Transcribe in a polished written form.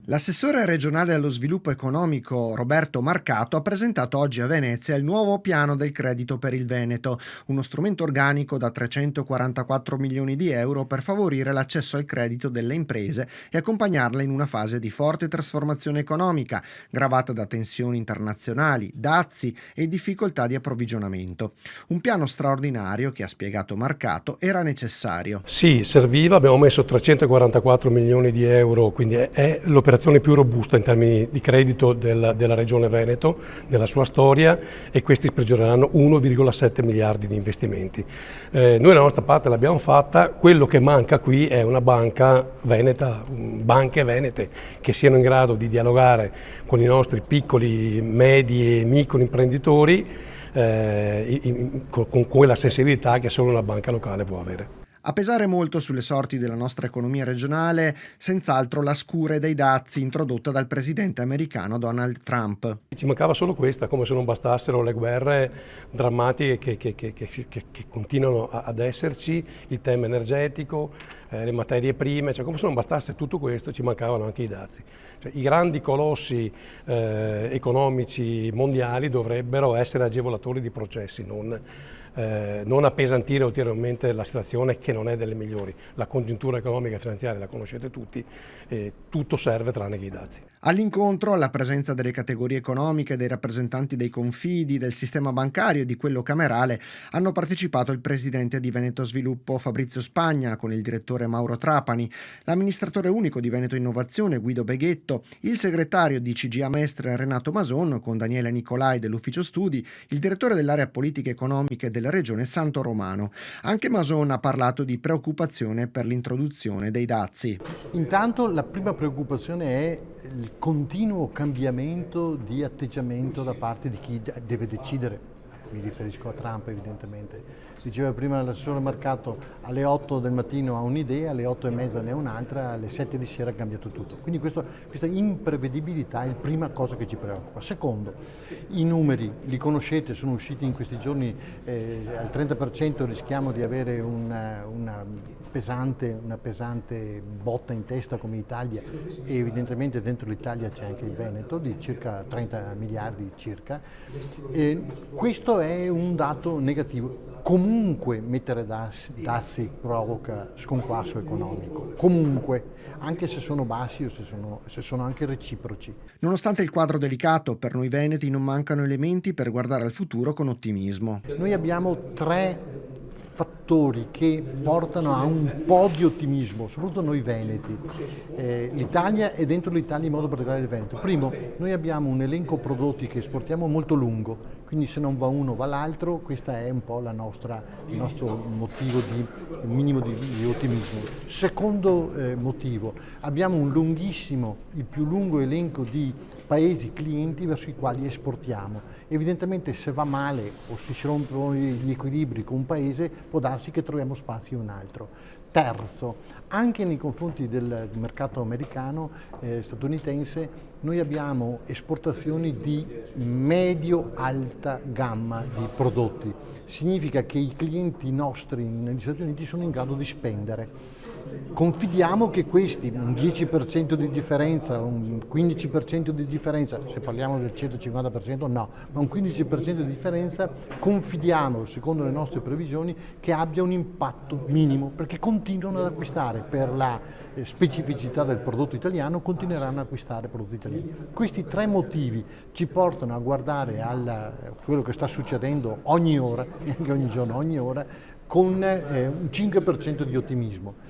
L'assessore regionale allo sviluppo economico Roberto Marcato ha presentato oggi a Venezia il nuovo piano del credito per il Veneto, uno strumento organico da 344 milioni di euro per favorire l'accesso al credito delle imprese e accompagnarle in una fase di forte trasformazione economica, gravata da tensioni internazionali, dazi e difficoltà di approvvigionamento. Un piano straordinario che, ha spiegato Marcato, era necessario. Sì, serviva, abbiamo messo 344 milioni di euro, quindi è l'operazione più robusta in termini di credito della Regione Veneto, nella sua storia, e questi sprigioneranno 1,7 miliardi di investimenti. Noi la nostra parte l'abbiamo fatta, quello che manca qui è una banca veneta, banche venete che siano in grado di dialogare con i nostri piccoli, medi e micro imprenditori con quella sensibilità che solo una banca locale può avere. A pesare molto sulle sorti della nostra economia regionale, senz'altro la scure dei dazi introdotta dal presidente americano Donald Trump. Ci mancava solo questa, come se non bastassero le guerre drammatiche che continuano ad esserci, il tema energetico, le materie prime, cioè come se non bastasse tutto questo ci mancavano anche i dazi. Cioè, i grandi colossi economici mondiali dovrebbero essere agevolatori di processi, non appesantire ulteriormente la situazione che non è delle migliori. La congiuntura economica e finanziaria la conoscete tutti, tutto serve tranne che i dazi. All'incontro, alla presenza delle categorie economiche, dei rappresentanti dei confidi, del sistema bancario e di quello camerale, hanno partecipato il presidente di Veneto Sviluppo Fabrizio Spagna con il direttore Mauro Trapani, l'amministratore unico di Veneto Innovazione Guido Beghetto, il segretario di CGA Mestre Renato Mason con Daniele Nicolai dell'Ufficio Studi, il direttore dell'area politiche economiche della regione Santo Romano. Anche Mason ha parlato di preoccupazione per l'introduzione dei dazi. Intanto la prima preoccupazione è il continuo cambiamento di atteggiamento da parte di chi deve decidere. Mi riferisco a Trump evidentemente. Diceva prima l'assessore Marcato, alle 8 del mattino ha un'idea, alle 8 e mezza ne ha un'altra, alle 7 di sera ha cambiato tutto. Quindi questa imprevedibilità è la prima cosa che ci preoccupa. Secondo, i numeri li conoscete, sono usciti in questi giorni, al 30% rischiamo di avere una pesante botta in testa come Italia, e evidentemente dentro l'Italia c'è anche il Veneto di circa 30 miliardi circa. Questo è un dato negativo. Comunque mettere dazi provoca sconquasso economico, comunque, anche se sono bassi o se sono anche reciproci. Nonostante il quadro delicato, per noi veneti non mancano elementi per guardare al futuro con ottimismo. Noi abbiamo tre fattori che portano a un po' di ottimismo, soprattutto noi veneti, l'Italia e dentro l'Italia in modo particolare il Veneto. Primo, noi abbiamo un elenco prodotti che esportiamo molto lungo, quindi se non va uno va l'altro, questo è un po' il nostro motivo un minimo di ottimismo. Secondo motivo, abbiamo il più lungo elenco di paesi clienti verso i quali esportiamo. Evidentemente se va male o si rompono gli equilibri con un paese può darsi che troviamo spazio in un altro. Terzo, anche nei confronti del mercato americano, statunitense, noi abbiamo esportazioni di medio-alta gamma di prodotti. Significa che i clienti nostri negli Stati Uniti sono in grado di spendere. Confidiamo che questi, un 10% di differenza, un 15% di differenza, se parliamo del 150% no, ma un 15% di differenza, confidiamo, secondo le nostre previsioni, che abbia un impatto minimo, perché continuano ad acquistare, per la specificità del prodotto italiano, continueranno ad acquistare prodotti italiani. Questi tre motivi ci portano a guardare a quello che sta succedendo ogni ora, neanche ogni giorno, ogni ora, con un 5% di ottimismo.